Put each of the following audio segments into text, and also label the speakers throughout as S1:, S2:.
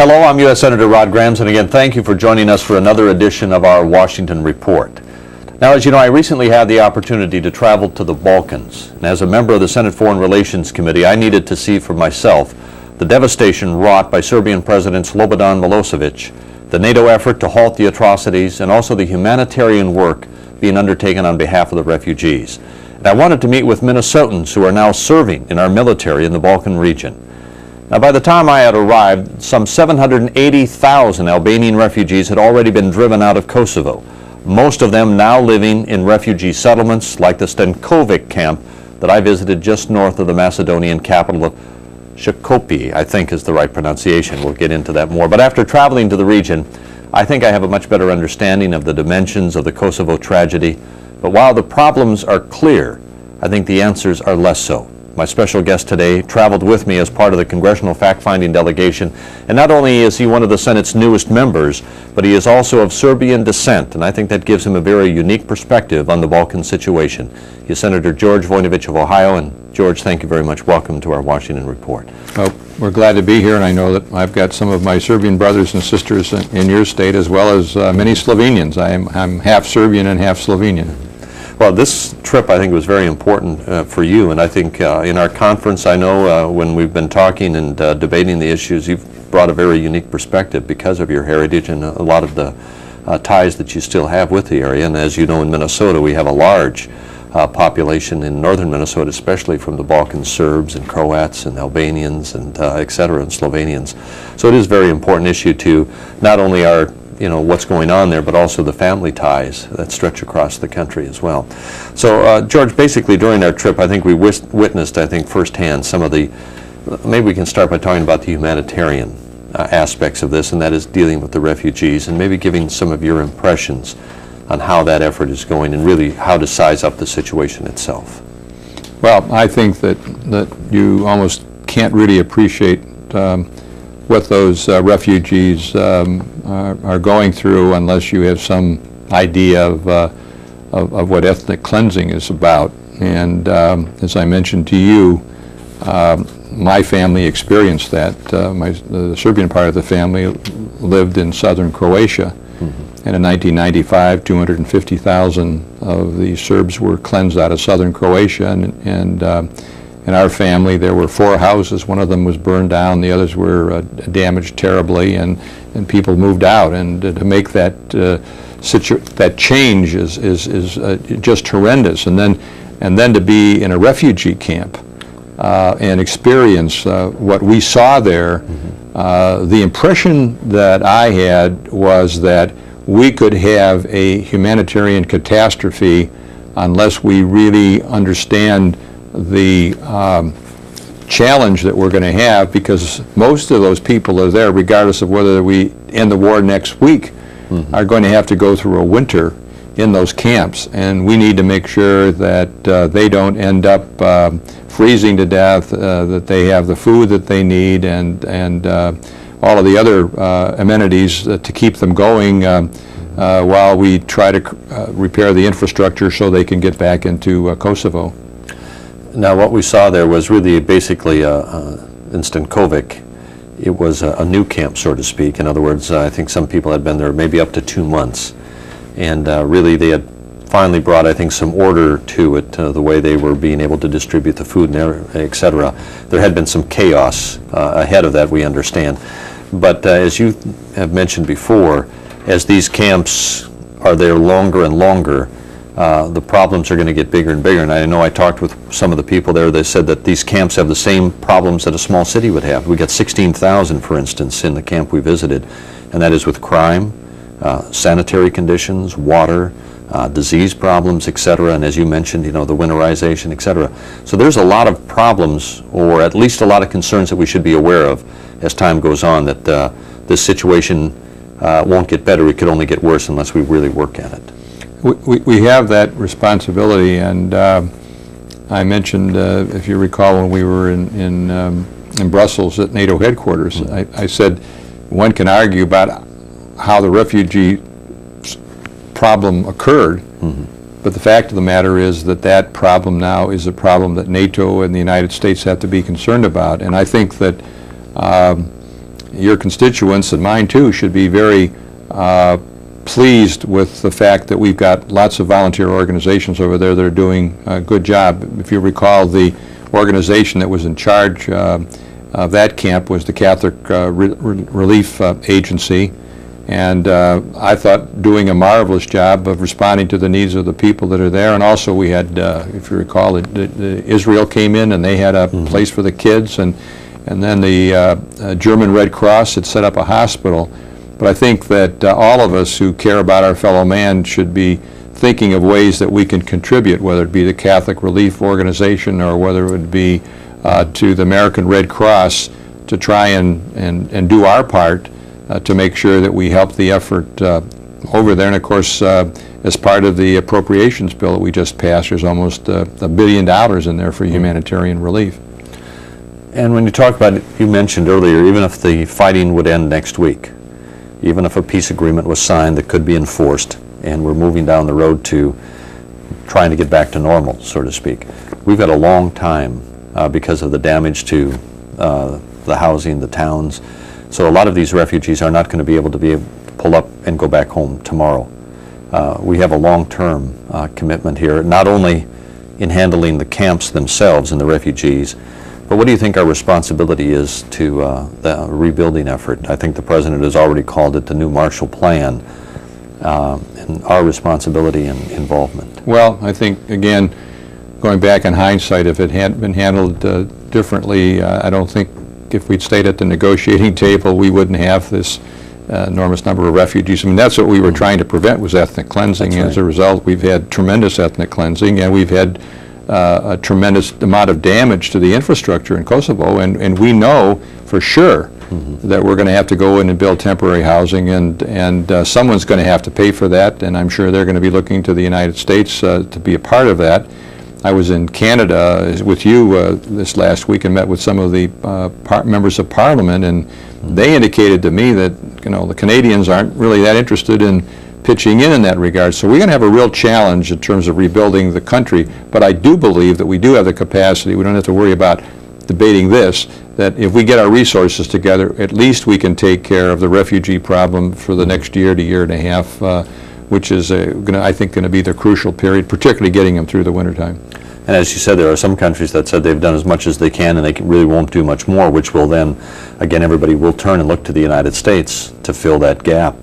S1: Hello, I'm U.S. Senator Rod Grams, and again, thank you for joining us for another edition of our Washington Report. Now, as you know, I recently had the opportunity to travel to the Balkans, and as a member of the Senate Foreign Relations Committee, I needed to see for myself the devastation wrought by Serbian President Slobodan Milosevic, the NATO effort to halt the atrocities, and also the humanitarian work being undertaken on behalf of the refugees. And I wanted to meet with Minnesotans who are now serving in our military in the Balkan region. Now, by the time I had arrived, some 780,000 Albanian refugees had already been driven out of Kosovo, most of them now living in refugee settlements like the Stenkovic camp that I visited just north of the Macedonian capital of Shkopi, I think is the right pronunciation. We'll get into that more. But after traveling to the region, I think I have a much better understanding of the dimensions of the Kosovo tragedy. But while the problems are clear, I think the answers are less so. My special guest today traveled with me as part of the Congressional Fact-Finding Delegation, and not only is he one of the Senate's newest members, but he is also of Serbian descent, and I think that gives him a very unique perspective on the Balkan situation. He is Senator George Voinovich of Ohio, and George, thank you very much. Welcome to our Washington Report.
S2: Well, we're glad to be here, and I know that I've got some of my Serbian brothers and sisters in your state, as well as many Slovenians. I'm half Serbian and half Slovenian.
S1: Well, this trip, I think, was very important for you, and I think in our conference, I know when we've been talking and debating the issues, you've brought a very unique perspective because of your heritage and a lot of the ties that you still have with the area. And as you know, in Minnesota, we have a large population in northern Minnesota, especially from the Balkan Serbs and Croats and Albanians and et cetera, and Slovenians. So it is a very important issue to not only our what's going on there, but also the family ties that stretch across the country as well. So, George, basically during our trip, I think we witnessed, firsthand some of the, maybe we can start by talking about the humanitarian aspects of this, and that is dealing with the refugees, and maybe giving some of your impressions on how that effort is going and really how to size up the situation itself.
S2: Well, I think that you almost can't really appreciate what those refugees are going through unless you have some idea of what ethnic cleansing is about. And as I mentioned to you, my family experienced that. The Serbian part of the family lived in southern Croatia. And in 1995, 250,000 of the Serbs were cleansed out of southern Croatia, and in our family, there were 4 houses. One of them was burned down. The others were damaged terribly, and people moved out. And to make that that change is just horrendous. And then to be in a refugee camp and experience what we saw there. The impression that I had was that we could have a humanitarian catastrophe unless we really understand the challenge that we're going to have, because most of those people are there, regardless of whether we end the war next week, are going to have to go through a winter in those camps, and we need to make sure that they don't end up freezing to death, that they have the food that they need, and all of the other amenities to keep them going while we try to repair the infrastructure so they can get back into Kosovo.
S1: Now, what we saw there was really basically in Stenkovic, it was a new camp, so to speak. In other words, I think some people had been there maybe up to 2 months. And really they had finally brought, I think, some order to it, the way they were being able to distribute the food, and et cetera. There had been some chaos ahead of that, we understand. But as you have mentioned before, as these camps are there longer and longer, the problems are going to get bigger and bigger. And I know I talked with some of the people there. They said that these camps have the same problems that a small city would have. We got 16,000, for instance, in the camp we visited, and that is with crime, sanitary conditions, water, disease problems, et cetera. And as you mentioned, the winterization, et cetera. So there's a lot of problems, or at least a lot of concerns that we should be aware of as time goes on, that this situation won't get better. It could only get worse unless we really work at it.
S2: We have that responsibility, and I mentioned, if you recall, when we were in Brussels at NATO headquarters, I said one can argue about how the refugee problem occurred, but the fact of the matter is that problem now is a problem that NATO and the United States have to be concerned about. And I think that your constituents and mine too should be very pleased with the fact that we've got lots of volunteer organizations over there that are doing a good job. If you recall, the organization that was in charge of that camp was the Catholic Relief Agency, and I thought doing a marvelous job of responding to the needs of the people that are there. And also we had, if you recall, Israel came in and they had a place for the kids, and then the German Red Cross had set up a hospital. But I think that all of us who care about our fellow man should be thinking of ways that we can contribute, whether it be the Catholic Relief Organization or whether it would be to the American Red Cross, to try and do our part to make sure that we help the effort over there. And of course, as part of the appropriations bill that we just passed, there's almost $1 billion in there for humanitarian relief.
S1: And when you talk about it, you mentioned earlier, even if the fighting would end next week, even if a peace agreement was signed that could be enforced, and we're moving down the road to trying to get back to normal, so to speak, we've got a long time because of the damage to the housing, the towns. So a lot of these refugees are not going to be able to pull up and go back home tomorrow. We have a long-term commitment here, not only in handling the camps themselves and the refugees, but what do you think our responsibility is to the rebuilding effort? I think the President has already called it the new Marshall Plan, and our responsibility and involvement.
S2: Well, I think, again, going back in hindsight, if it had been handled differently, I don't think if we'd stayed at the negotiating table, we wouldn't have this enormous number of refugees. I mean, that's what we were trying to prevent, was ethnic cleansing.
S1: That's right.
S2: As a result, we've had tremendous ethnic cleansing, and we've had a tremendous amount of damage to the infrastructure in Kosovo, and we know for sure that we're going to have to go in and build temporary housing, and someone's going to have to pay for that, and I'm sure they're going to be looking to the United States to be a part of that. I was in Canada with you this last week and met with some of the members of Parliament, and they indicated to me that, you know, the Canadians aren't really that interested in pitching in that regard. So we're going to have a real challenge in terms of rebuilding the country, but I do believe that we do have the capacity. We don't have to worry about debating this, that if we get our resources together, at least we can take care of the refugee problem for the next year to year and a half, which is, I think, going to be the crucial period, particularly getting them through the wintertime.
S1: And as you said, there are some countries that said they've done as much as they can and they really won't do much more, which will then, again, everybody will turn and look to the United States to fill that gap.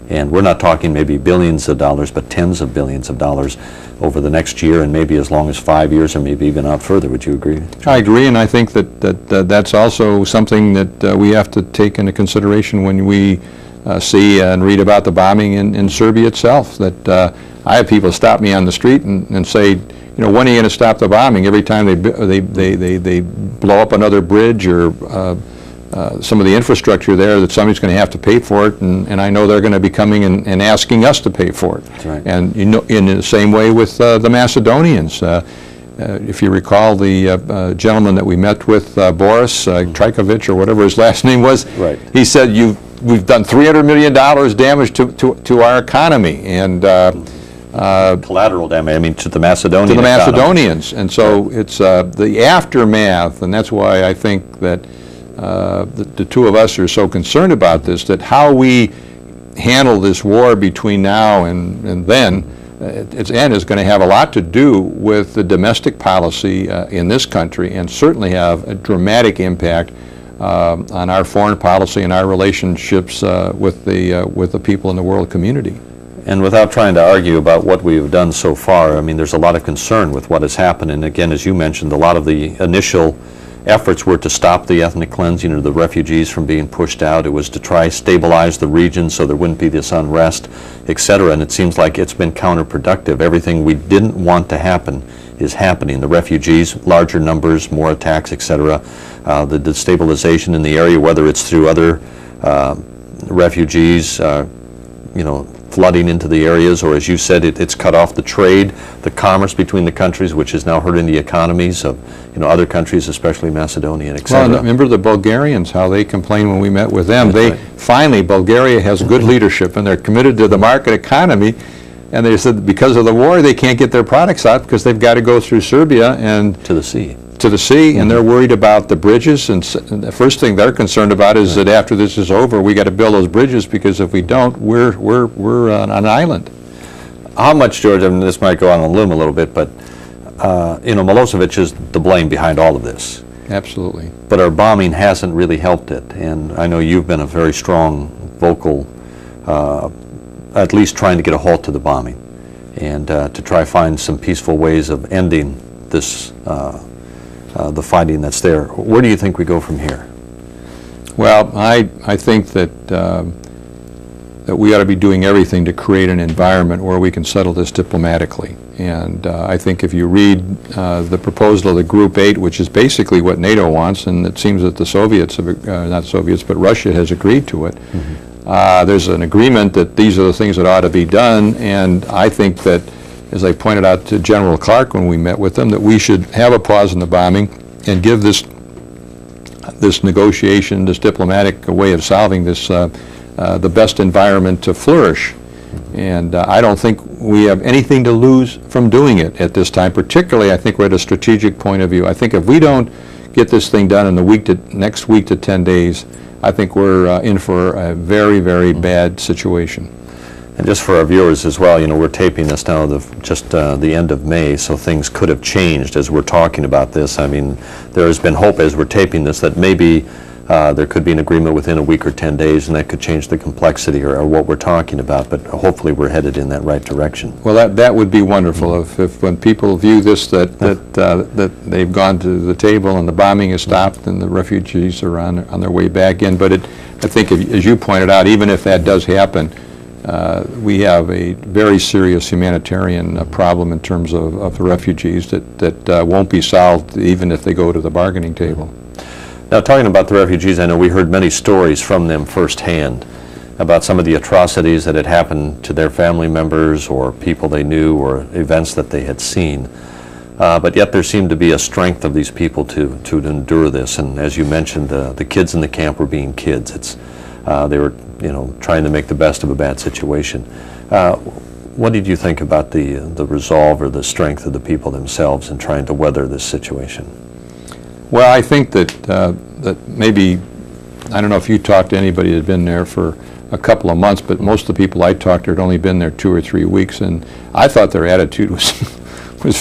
S1: And we're not talking maybe billions of dollars, but tens of billions of dollars over the next year, and maybe as long as 5 years, or maybe even out further. Would you agree?
S2: I agree, and I think that's also something that we have to take into consideration when we see and read about the bombing in Serbia itself. That I have people stop me on the street and say, you know, when are you going to stop the bombing? Every time they blow up another bridge or some of the infrastructure there, that somebody's going to have to pay for it, and I know they're going to be coming and asking us to pay for it.
S1: That's right.
S2: And you know, in the same way with the Macedonians. If you recall, the gentleman that we met with, Boris Trajkovic, or whatever his last name was,
S1: right.
S2: He said, we've done $300 million damage to our economy, and
S1: collateral damage, I mean, to the Macedonian
S2: to the
S1: economy.
S2: Macedonians. And so it's the aftermath, and that's why I think that the two of us are so concerned about this, that how we handle this war between now and then, its end is going to have a lot to do with the domestic policy in this country, and certainly have a dramatic impact on our foreign policy and our relationships with the people in the world community.
S1: And without trying to argue about what we have done so far, I mean, there's a lot of concern with what has happened. And again, as you mentioned, a lot of the initial efforts were to stop the ethnic cleansing of the refugees from being pushed out. It was to try stabilize the region so there wouldn't be this unrest, etc. And it seems like it's been counterproductive. Everything we didn't want to happen is happening. The refugees, larger numbers, more attacks, etc. The destabilization in the area, whether it's through other refugees, you know, flooding into the areas, or as you said, it's cut off the trade, the commerce between the countries, which is now hurting the economies of, you know, other countries, especially Macedonia, etc.
S2: Well, remember the Bulgarians, how they complained when we met with them. Finally, Bulgaria has good leadership, and they're committed to the market economy, and they said because of the war they can't get their products out because they've got to go through Serbia and
S1: to the sea.
S2: to the sea, and they're worried about the bridges, and the first thing they're concerned about is that after this is over, we got to build those bridges, because if we don't, we're on an island.
S1: How much, George, I mean, this might go on a limb a little bit, but, Milosevic is the blame behind all of this.
S2: Absolutely.
S1: But our bombing hasn't really helped it, and I know you've been a very strong, vocal, at least trying to get a halt to the bombing, and to try find some peaceful ways of ending this, the fighting that's there. Where do you think we go from here?
S2: Well, I think that that we ought to be doing everything to create an environment where we can settle this diplomatically. And I think if you read the proposal of the Group 8, which is basically what NATO wants, and it seems that the Soviets, have, not Soviets, but Russia has agreed to it, there's an agreement that these are the things that ought to be done, and I think that, as I pointed out to General Clark when we met with them, that we should have a pause in the bombing and give this negotiation, this diplomatic way of solving this, the best environment to flourish. And I don't think we have anything to lose from doing it at this time. Particularly, I think we're at a strategic point of view. I think if we don't get this thing done in the next week to 10 days, I think we're in for a very, very bad situation.
S1: And just for our viewers as well, we're taping this now just the end of May, so things could have changed as we're talking about this. I mean, there has been hope as we're taping this that maybe there could be an agreement within a week or 10 days, and that could change the complexity or what we're talking about, but hopefully we're headed in that right direction.
S2: Well, that would be wonderful if when people view this that they've gone to the table and the bombing has stopped and the refugees are on their way back in. But I think, as you pointed out, even if that does happen, we have a very serious humanitarian problem in terms of the refugees that won't be solved even if they go to the bargaining table.
S1: Now, talking about the refugees, I know we heard many stories from them firsthand about some of the atrocities that had happened to their family members or people they knew or events that they had seen. But yet there seemed to be a strength of these people to endure this. And as you mentioned, the kids in the camp were being kids. They were trying to make the best of a bad situation. What did you think about the resolve or the strength of the people themselves in trying to weather this situation?
S2: Well, I think that maybe, I don't know if you talked to anybody that had been there for a couple of months, but most of the people I talked to had only been there 2 or 3 weeks, and I thought their attitude was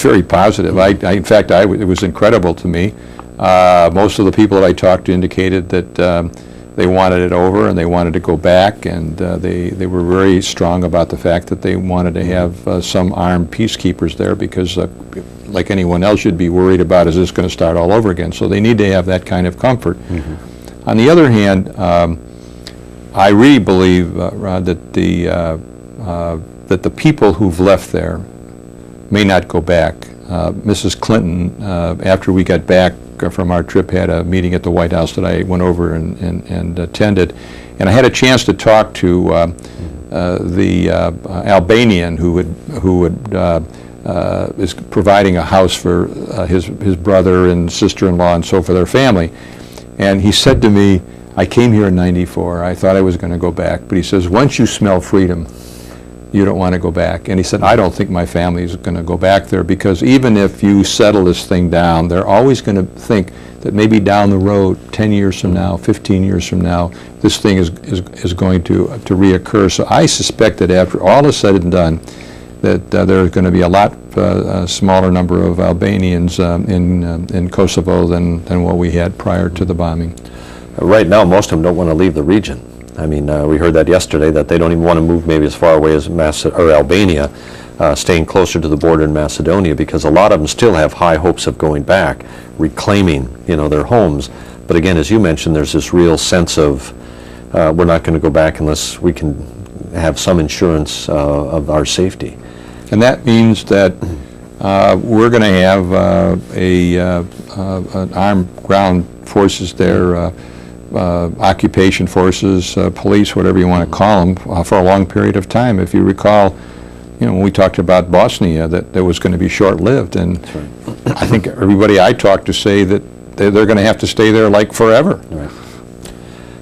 S2: very positive. In fact, it was incredible to me. Most of the people that I talked to indicated that they wanted it over and they wanted to go back, and they were very strong about the fact that they wanted to have some armed peacekeepers there because, like anyone else, you'd be worried about, is this going to start all over again? So they need to have that kind of comfort. Mm-hmm. On the other hand, I really believe, Rod, that the people who've left there may not go back. Mrs. Clinton, after we got back from our trip, had a meeting at the White House that I went over and attended, and I had a chance to talk to the Albanian who is providing a house for his brother and sister-in-law and so for their family. And he said to me, I came here in '94, I thought I was going to go back, but he says, once you smell freedom, you don't want to go back. And he said, I don't think my family is going to go back there, because even if you settle this thing down, they're always going to think that maybe down the road, 10 years from now, 15 years from now, this thing is going to reoccur. So I suspect that after all is said and done, that there's going to be a lot smaller number of Albanians in Kosovo than what we had prior to the bombing.
S1: Right now, most of them don't want to leave the region. I mean, we heard that yesterday, that they don't even want to move maybe as far away as Albania, staying closer to the border in Macedonia, because a lot of them still have high hopes of going back, reclaiming, their homes. But again, as you mentioned, there's this real sense of we're not going to go back unless we can have some insurance of our safety.
S2: And that means that we're going to have an armed ground forces there, occupation forces, police, whatever you want to call them, for a long period of time. If you recall, when we talked about Bosnia, that was going to be short-lived, and right. I think everybody I talked to say that they're going to have to stay there like forever.
S1: Right.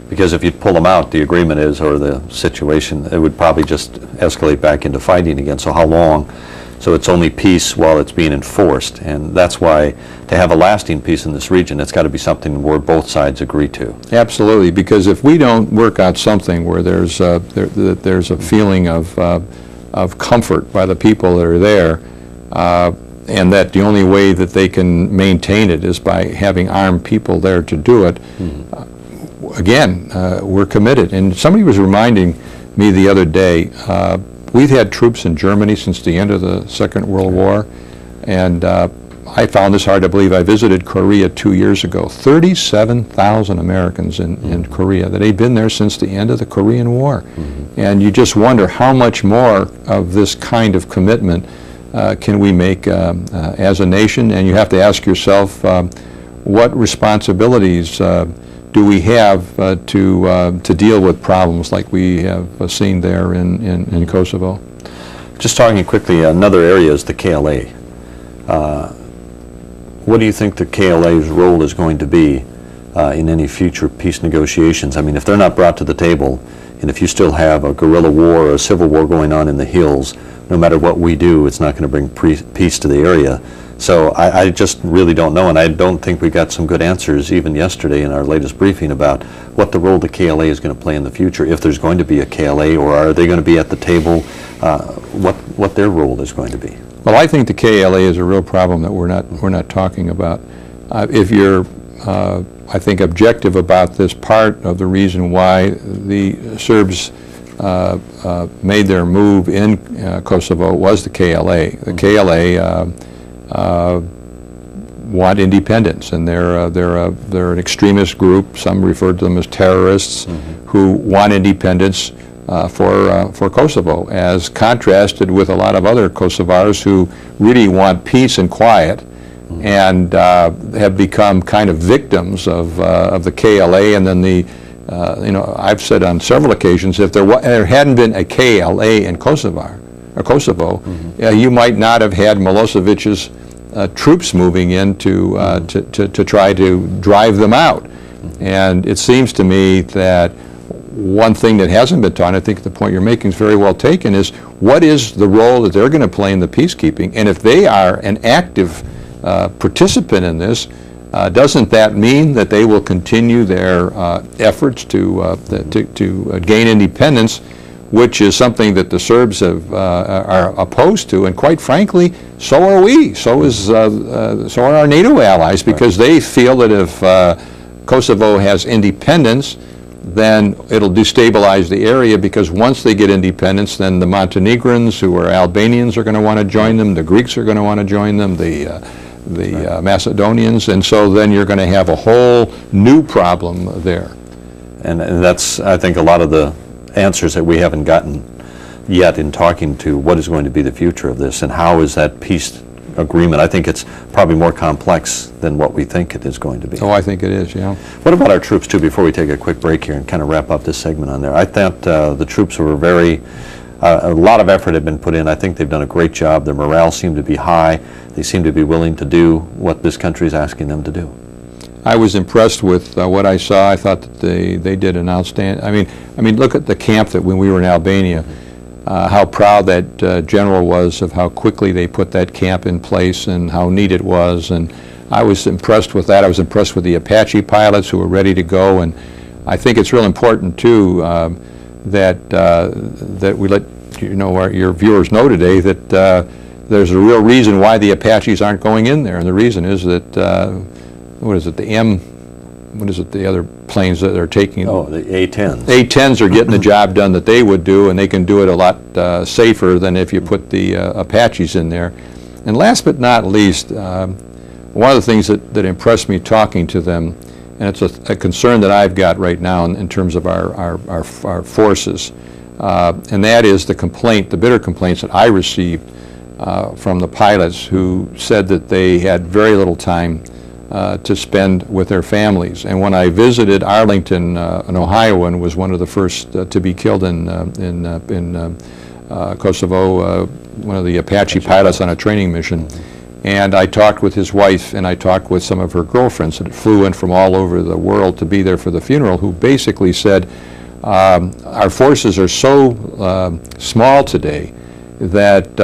S1: Because if you pull them out, the agreement is, or the situation, it would probably just escalate back into fighting again. So how long So it's only peace while it's being enforced, and that's why to have a lasting peace in this region, it's got to be something where both sides agree to.
S2: Absolutely, because if we don't work out something where there's a feeling of comfort by the people that are there, and that the only way that they can maintain it is by having armed people there to do it, again, we're committed. And somebody was reminding me the other day, we've had troops in Germany since the end of the Second World War, and I found this hard to believe. I visited Korea 2 years ago. 37,000 Americans in Korea, that had been there since the end of the Korean War. And you just wonder how much more of this kind of commitment can we make as a nation, and you have to ask yourself, what responsibilities do we have to deal with problems like we have seen there in Kosovo?
S1: Just talking quickly, another area is the KLA. What do you think the KLA's role is going to be in any future peace negotiations? I mean, if they're not brought to the table, and if you still have a guerrilla war or a civil war going on in the hills, no matter what we do, it's not going to bring peace to the area. So I just really don't know, and I don't think we got some good answers even yesterday in our latest briefing about what the role the KLA is going to play in the future, if there's going to be a KLA, or are they going to be at the table, what their role is going to be.
S2: Well, I think the KLA is a real problem that we're not talking about. If you're, I think, objective about this, part of the reason why the Serbs made their move in Kosovo was the KLA. The KLA want independence, and they're an extremist group. Some refer to them as terrorists who want independence for Kosovo, as contrasted with a lot of other Kosovars who really want peace and quiet, and have become kind of victims of the KLA. And then I've said on several occasions, if there hadn't been a KLA in Kosovo, you might not have had Milosevic's troops moving in to try to drive them out. And it seems to me that one thing that hasn't been taught, I think the point you're making is very well taken, is what is the role that they're going to play in the peacekeeping? And if they are an active participant in this, doesn't that mean that they will continue their efforts to gain independence, which is something that the Serbs are opposed to, and quite frankly, so are we. So are our NATO allies, because they feel that if Kosovo has independence, then it'll destabilize the area, because once they get independence, then the Montenegrins, who are Albanians, are going to want to join them, the Greeks are going to want to join them, the Macedonians, and so then you're going to have a whole new problem there.
S1: And that's, I think, a lot of the answers that we haven't gotten yet in talking to what is going to be the future of this, and how is that peace agreement. I think it's probably more complex than what we think it is going to be.
S2: Oh, I think it is, yeah.
S1: What about our troops, too, before we take a quick break here and kind of wrap up this segment on there? I thought the troops were a lot of effort had been put in. I think they've done a great job. Their morale seemed to be high. They seem to be willing to do what this country is asking them to do.
S2: I was impressed with what I saw. I thought that they did an outstanding. I mean, look at the camp that when we were in Albania, how proud that general was of how quickly they put that camp in place and how neat it was. And I was impressed with that. I was impressed with the Apache pilots who were ready to go. And I think it's real important too that we let your viewers know today that there's a real reason why the Apaches aren't going in there, and the reason is that the other planes that they're taking?
S1: Oh, the A-10s.
S2: A-10s are getting the job done that they would do, and they can do it a lot safer than if you put the Apaches in there. And last but not least, one of the things that impressed me talking to them, and it's a concern that I've got right now in terms of our forces, and that is the bitter complaints that I received from the pilots, who said that they had very little time to spend with their families. And when I visited Arlington, an Ohioan was one of the first to be killed in Kosovo, one of the Apache pilots on a training mission. And I talked with his wife, and I talked with some of her girlfriends that flew in from all over the world to be there for the funeral, who basically said, our forces are so small today that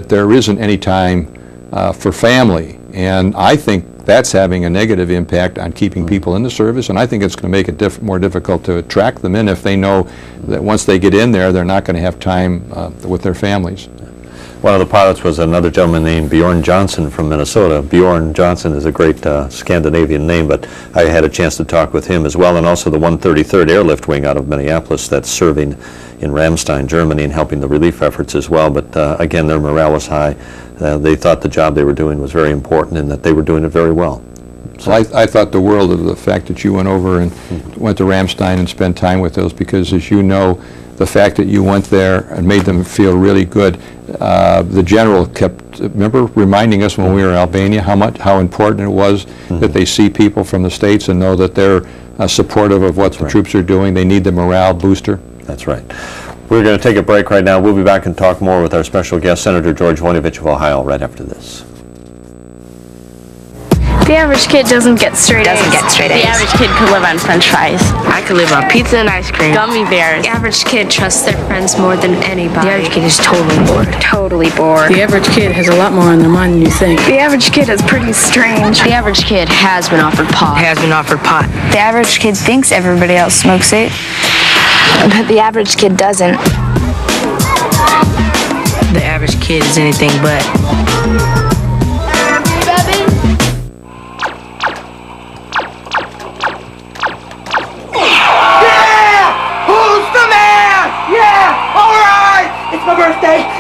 S2: there isn't any time for family. And I think that's having a negative impact on keeping people in the service, and I think it's going to make it more difficult to attract them in if they know that once they get in there, they're not going to have time with their families.
S1: One of the pilots was another gentleman named Bjorn Johnson from Minnesota. Bjorn Johnson is a great Scandinavian name, but I had a chance to talk with him as well, and also the 133rd Airlift Wing out of Minneapolis that's serving in Ramstein, Germany, and helping the relief efforts as well. But again, their morale was high. They thought the job they were doing was very important and that they were doing it very well.
S2: So I thought the world of the fact that you went over and went to Ramstein and spent time with those, because as you know, the fact that you went there and made them feel really good. The general kept, remember, reminding us when we were in Albania how important it was that they see people from the States and know that they're supportive of what the troops are doing. They need the morale booster.
S1: That's right. We're going to take a break right now. We'll be back and talk more with our special guest, Senator George Voinovich of Ohio, right after this.
S3: The average kid doesn't get straight A's.
S4: The average kid could live on French fries.
S5: I could live on pizza and ice cream.
S4: Gummy bears.
S3: The average kid trusts their friends more than anybody.
S5: The average kid is totally bored.
S3: Totally bored.
S6: The average kid has a lot more on their mind than you think.
S3: The average kid is pretty strange.
S4: The average kid has been offered pot.
S5: The average kid thinks everybody else smokes it,
S3: But the average kid doesn't.
S5: The average kid is anything but.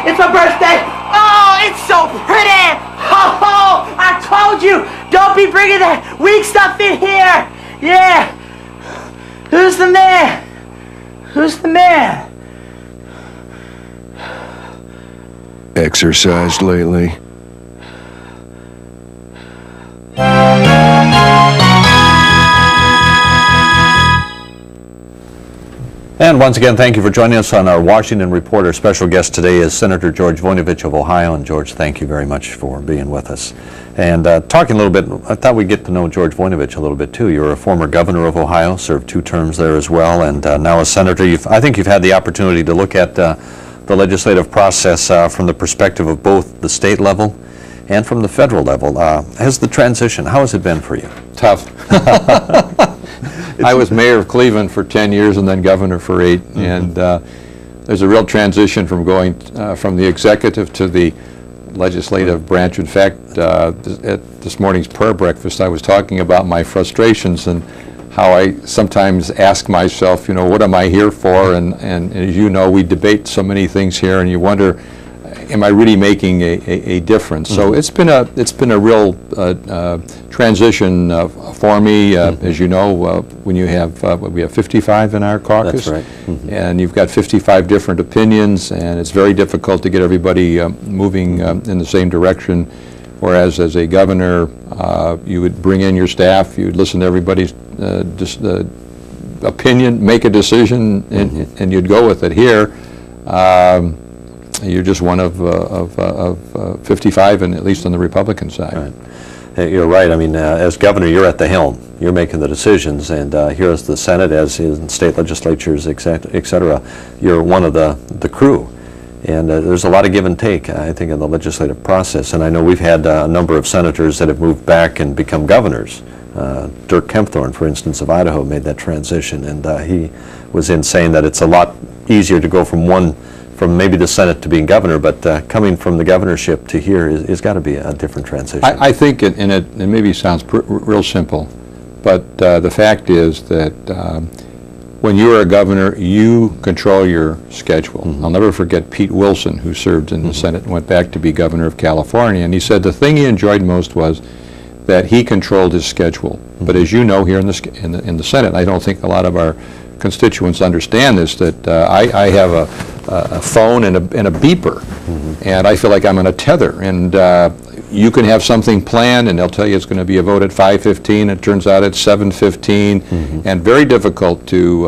S7: It's my birthday. Oh, it's so pretty. Oh, I told you, don't be bringing that weak stuff in here. Yeah. Who's the man? Who's the man?
S8: Exercised lately?
S1: And once again, thank you for joining us on our Washington Report. Our special guest today is Senator George Voinovich of Ohio. And George, thank you very much for being with us. And talking a little bit, I thought we'd get to know George Voinovich a little bit too. You're a former governor of Ohio, served 2 terms there as well, and now a senator. I think you've had the opportunity to look at the legislative process from the perspective of both the state level and from the federal level. Has the transition, how has it been for you?
S2: Tough. I was mayor of Cleveland for 10 years and then governor for 8, and there's a real transition from going from the executive to the legislative branch. In fact, at this morning's prayer breakfast, I was talking about my frustrations and how I sometimes ask myself, you know, what am I here for? And as you know, we debate so many things here, and you wonder, am I really making a difference? So it's been a real transition for me. As you know, when you have we have 55 in our caucus,
S1: that's right,
S2: and you've got 55 different opinions, and it's very difficult to get everybody moving in the same direction. Whereas as a governor, you would bring in your staff, you would listen to everybody's opinion, make a decision, and you'd go with it. Here, you're just one of 55, and at least on the Republican side.
S1: Right. You're right. I mean, as governor, you're at the helm. You're making the decisions, and here as the Senate, as in state legislatures, et cetera, you're one of the crew. And there's a lot of give and take, I think, in the legislative process. And I know we've had a number of senators that have moved back and become governors. Dirk Kempthorne, for instance, of Idaho, made that transition, and he was in saying that it's a lot easier to go from maybe the Senate to being governor, but coming from the governorship to here is got to be a different transition.
S2: I think, and it maybe sounds real simple, but the fact is that when you are a governor, you control your schedule. I'll never forget Pete Wilson, who served in the Senate and went back to be governor of California, and he said the thing he enjoyed most was that he controlled his schedule. But as you know, here in the Senate, I don't think a lot of our constituents understand this, that I have a phone and a beeper, and I feel like I'm on a tether, and you can have something planned and they'll tell you it's going to be a vote at 5:15. It turns out it's 7:15, and very difficult to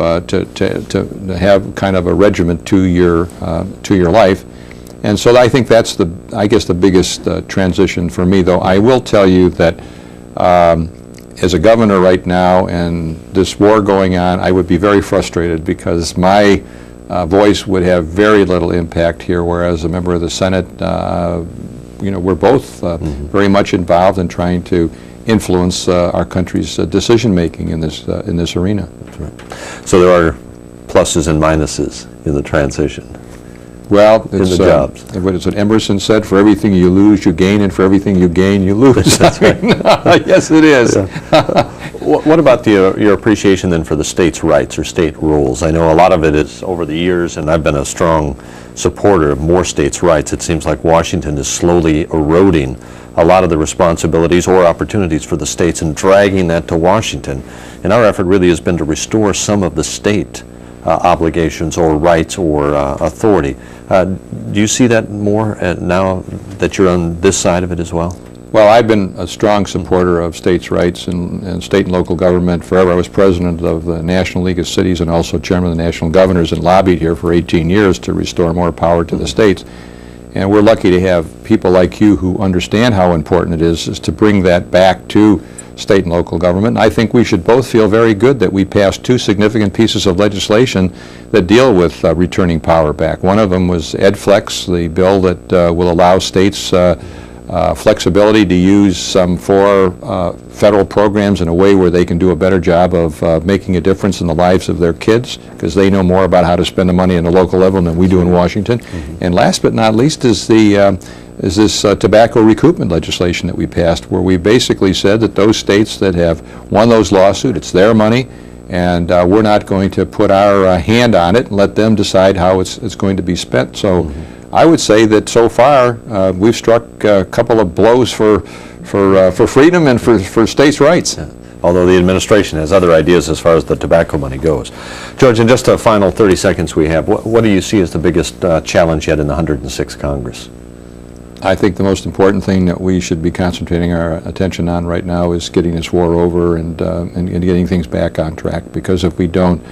S2: have kind of a regiment to your life. And so I think that's I guess the biggest transition for me. Though I will tell you that as a governor right now and this war going on, I would be very frustrated because my voice would have very little impact here, whereas a member of the Senate, we're both very much involved in trying to influence our country's decision-making in this arena.
S1: So there are pluses and minuses in the transition.
S2: Well, it's
S1: the jobs.
S2: What is it Emerson said, for everything you lose, you gain, and for everything you gain, you lose.
S1: That's right.
S2: Yes, it is.
S1: What about your appreciation then for the states' rights or state rules? I know a lot of it is over the years, and I've been a strong supporter of more states' rights. It seems like Washington is slowly eroding a lot of the responsibilities or opportunities for the states and dragging that to Washington. And our effort really has been to restore some of the state obligations or rights or authority. Do you see that more now that you're on this side of it as well?
S2: Well, I've been a strong supporter of states' rights and state and local government forever. I was president of the National League of Cities and also chairman of the National Governors, and lobbied here for 18 years to restore more power to the states. And we're lucky to have people like you who understand how important it is to bring that back to state and local government. And I think we should both feel very good that we passed two significant pieces of legislation that deal with returning power back. One of them was EdFlex, the bill that will allow states flexibility to use some four federal programs in a way where they can do a better job of making a difference in the lives of their kids, because they know more about how to spend the money on the local level than we do in Washington. And last but not least is this tobacco recoupment legislation that we passed, where we basically said that those states that have won those lawsuits, it's their money, and we're not going to put our hand on it and let them decide how it's going to be spent. So I would say that so far we've struck a couple of blows for freedom and for states' rights.
S1: Yeah. Although the administration has other ideas as far as the tobacco money goes. George, in just a final 30 seconds we have, what do you see as the biggest challenge yet in the 106th Congress?
S2: I think the most important thing that we should be concentrating our attention on right now is getting this war over and getting things back on track, because if we don't,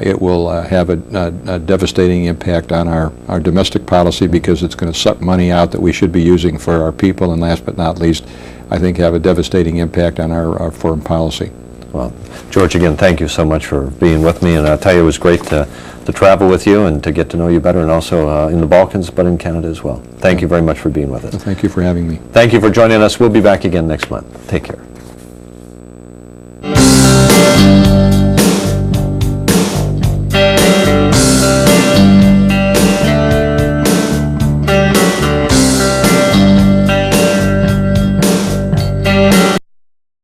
S2: it will have a devastating impact on our domestic policy, because it's going to suck money out that we should be using for our people, and last but not least, I think have a devastating impact on our foreign policy.
S1: Well, George, again, thank you so much for being with me, and I'll tell you, it was great to travel with you and to get to know you better, and also in the Balkans, but in Canada as well. Thank you very much for being with us.
S2: Thank you for having me.
S1: Thank you for joining us. We'll be back again next month. Take care.